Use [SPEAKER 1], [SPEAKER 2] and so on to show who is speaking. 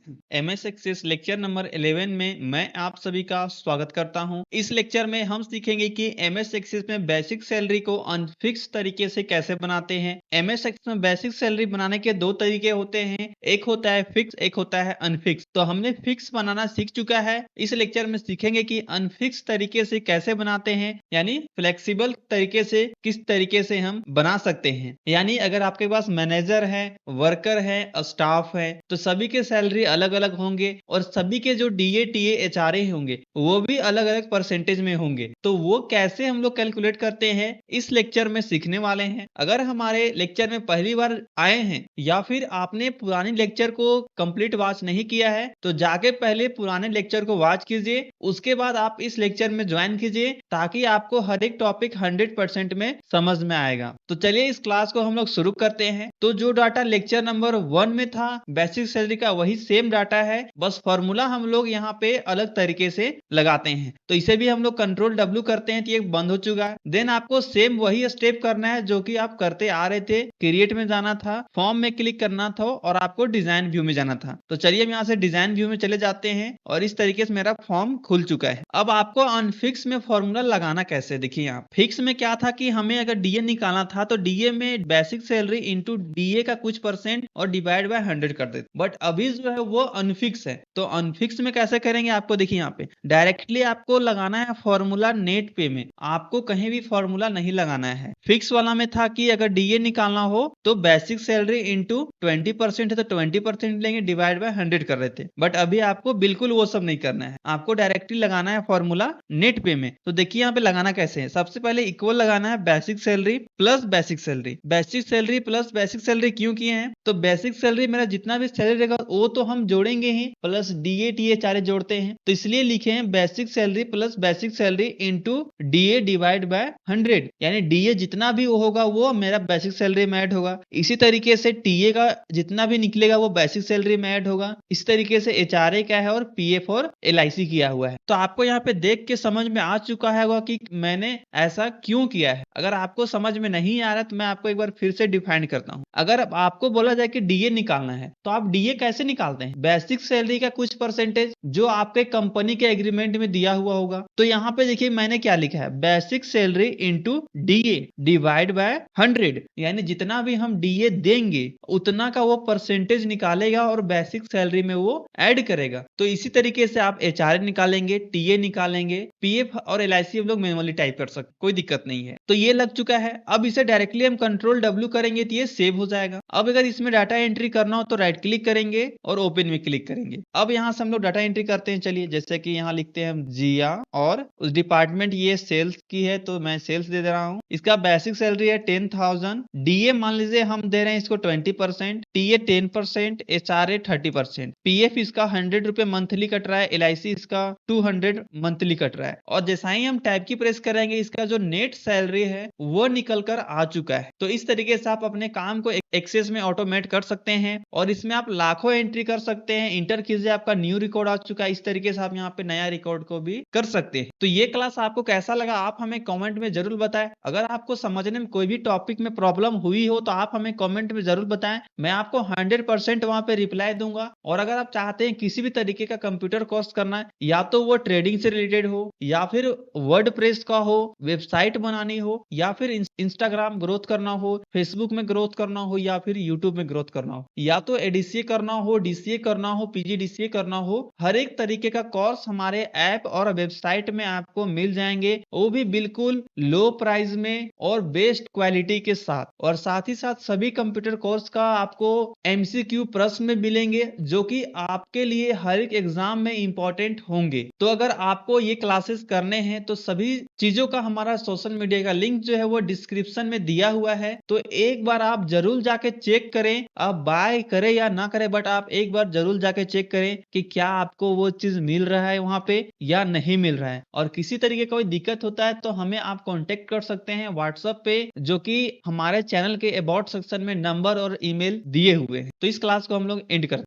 [SPEAKER 1] MS access lecture number 11 में मैं आप सभी का स्वागत करता हूं। इस लेक्चर में हम सीखेंगे कि एमएस एक्सेस में बेसिक सैलरी को अनफिक्स तरीके से कैसे बनाते हैं। एमएस एक्सेस में बेसिक सैलरी बनाने के दो तरीके होते हैं, एक होता है फिक्स, एक होता है अनफिक्स। तो हमने फिक्स बनाना सीख चुका है, इस लेक्चर में सीखेंगे कि अनफिक्स तरीके से कैसे बनाते हैं, यानी फ्लेक्सिबल तरीके से किस तरीके से हम बना सकते हैं। यानी अगर आपके पास मैनेजर है, वर्कर है, स्टाफ है, तो सभी के सैलरी अलग अलग होंगे और सभी के जो डीए टीए एचआरए होंगे वो भी अलग अलग परसेंटेज में होंगे। तो वो कैसे हम लोग कैलकुलेट करते हैं इस लेक्चर में सीखने वाले हैं। अगर हमारे लेक्चर में पहली बार आए हैं या फिर आपने पुरानी लेक्चर को कंप्लीट वॉच नहीं किया है तो जाके पहले पुराने लेक्चर को वॉच कीजिए, उसके बाद आप इस लेक्चर में ज्वाइन कीजिए ताकि आपको हर एक टॉपिक 100% में समझ में आएगा। तो चलिए इस क्लास को हम लोग शुरू करते हैं। तो जो डाटा लेक्चर नंबर 1 में था बेसिक सैलरी का वही सेम डाटा है, बस फॉर्मूला हम लोग यहाँ पे अलग तरीके से लगाते हैं। तो इसे भी हम लोग कंट्रोल W करते हैं तो ये बंद हो चुका है। देन आपको सेम वही स्टेप करना है जो कि आप करते आ रहे थे। क्रिएट में जाना था, फॉर्म में क्लिक करना था और आपको डिजाइन व्यू में जाना था। तो चलिए हम यहाँ से डिजाइन व्यू में चले जाते हैं और इस तरीके से मेरा फॉर्म खुल चुका है। अब आपको अनफिक्स में फॉर्मूला लगाना कैसे, देखिए यहाँ फिक्स में क्या था कि हमें अगर डीए निकालना था तो डीए में बेसिक सैलरी इंटू डीए का कुछ परसेंट और डिवाइड बाय 100 कर देते, बट अभी जो है वो अनफिक्स है। तो अनफिक्स में कैसे करेंगे, आपको देखिए यहाँ पे डायरेक्टली आपको लगाना है फॉर्मूला नेट पे में, आपको कहीं भी फॉर्मूला नहीं लगाना है। फिक्स वाला में था कि अगर डीए निकालना हो तो बेसिक सैलरी इंटू 20% है तो 20% लेंगे, डिवाइड बाय 100 कर रहे थे। बट अभी आपको बिल्कुल वो सब नहीं करना है, आपको डायरेक्टली लगाना है फॉर्मूला नेट पे में। तो देखिए यहाँ पे लगाना कैसे है, सबसे पहले इक्वल लगाना है basic salary plus basic salary. Basic salary plus basic salary क्यों किए हैं, तो बेसिक सैलरी मेरा जितना भी सैलरी रहेगा वो तो हम जोड़ेंगे ही, प्लस डीए टीए चारे जोड़ते हैं, तो इसलिए लिखे हैं basic salary plus basic salary into DA divide by 100। यानी डीए जितना भी होगा वो मेरा बेसिक सैलरी में ऐड होगा, इसी तरीके से टीए का जितना भी निकलेगा वो बेसिक सैलरी में ऐड होगा। इस तरीके से एचआरए क्या है और पीएफ और एलआईसी किया हुआ है। तो आपको यहाँ पे देख के समझ में आ चुका है कि मैंने ऐसा क्यों किया है। अगर आपको समझ में नहीं आ रहा तो मैं आपको एक बार फिर से डिफाइन करता हूँ। अगर आपको बोला जाए कि डीए निकालना है तो आप डीए कैसे निकालते हैं, बेसिक सैलरी का कुछ परसेंटेज जो आपके कंपनी के एग्रीमेंट में दिया हुआ होगा। तो यहाँ पे देखिए मैंने क्या लिखा है, basic salary into DA divide by 100, यानी जितना भी हम डीए देंगे उतना का वो परसेंटेज निकालेगा और बेसिक सैलरी में वो ऐड करेगा। तो इसी तरीके से आप एचआरए निकालेंगे, टीए निकालेंगे, पीएफ और एलआईसी हम लोग मैनुअली टाइप कर सकते, कोई दिक्कत नहीं है। तो ये लग चुका है, अब इसे डायरेक्टली हम कंट्रोल W करेंगे तो ये सेव हो जाएगा। अब अगर इसमें डाटा एंट्री करना हो तो राइट क्लिक करेंगे और ओपन में क्लिक करेंगे। अब यहाँ से हम लोग डाटा एंट्री करते हैं। चलिए जैसे कि यहाँ लिखते हैं हम जिया और उस डिपार्टमेंट ये सेल्स की है तो मैं सेल्स दे दे रहा हूँ। इसका बेसिक सैलरी है 10,000, डीए मान लीजिए हम दे रहे हैं इसको 20%, टीए 10%, एचआरए 30%, पीएफ इसका 100 रुपए मंथली कट रहा है, एलआईसी इसका 200 मंथली कट रहा है। और जैसा ही हम टाइप की प्रेस करेंगे इसका जो नेट सैलरी है वो निकल कर आ चुका है। तो इस तरीके से आप अपने काम को एक्सेस में ऑटोमेट कर सकते हैं और इसमें आप लाखों एंट्री कर सकते हैं। इंटर कीजिए, आपका न्यू रिकॉर्ड आ चुका है। इस तरीके से आप यहाँ पे नया रिकॉर्ड को भी कर सकते हैं। तो ये क्लास आपको कैसा लगा आप हमें कमेंट में जरूर बताएं। अगर आपको समझने में कोई भी टॉपिक में प्रॉब्लम हुई हो तो आप हमें कमेंट में जरूर बताएं, मैं आपको 100% वहां पे रिप्लाई दूंगा। और अगर आप चाहते हैं किसी भी तरीके का कंप्यूटर कोर्स करना है, या तो वो ट्रेडिंग से रिलेटेड हो या फिर वर्डप्रेस का हो, वेबसाइट बनानी हो या फिर इंस्टाग्राम ग्रोथ करना हो, फेसबुक में ग्रोथ करना हो या फिर यूट्यूब में ग्रोथ करना हो, या तो एडीसीए करना हो, डीसीए करना हो, पीजीडीसीए करना हो, हर एक तरीके का कोर्स हमारे ऐप और वेबसाइट में आपको मिल जाएंगे, वो भी बिल्कुल लो प्राइस में और बेस्ट क्वालिटी के साथ। और साथ ही साथ सभी कंप्यूटर कोर्स का आपको एमसीक्यू प्रश्न मिलेंगे जो कि आपके लिए हर एक एग्जाम में इंपॉर्टेंट होंगे। तो अगर आपको ये क्लासेस करने हैं तो सभी चीजों का हमारा सोशल मीडिया का लिंक जो है वो डिस्क्रिप्शन में दिया हुआ है, तो एक बार आप जरूर जाके चेक करें। आप बाय करें या ना करें बट आप एक बार जरूर जाके चेक करें कि क्या आपको वो चीज मिल रहा है वहां पे या नहीं मिल रहा है। और किसी तरीके का कोई दिक्कत होता है तो हमें आप कांटेक्ट कर सकते हैं व्हाट्सएप पे, जो कि हमारे चैनल के अबाउट सेक्शन में नंबर और ईमेल दिए हुए हैं। तो इस क्लास को हम लोग एंड करते हैं।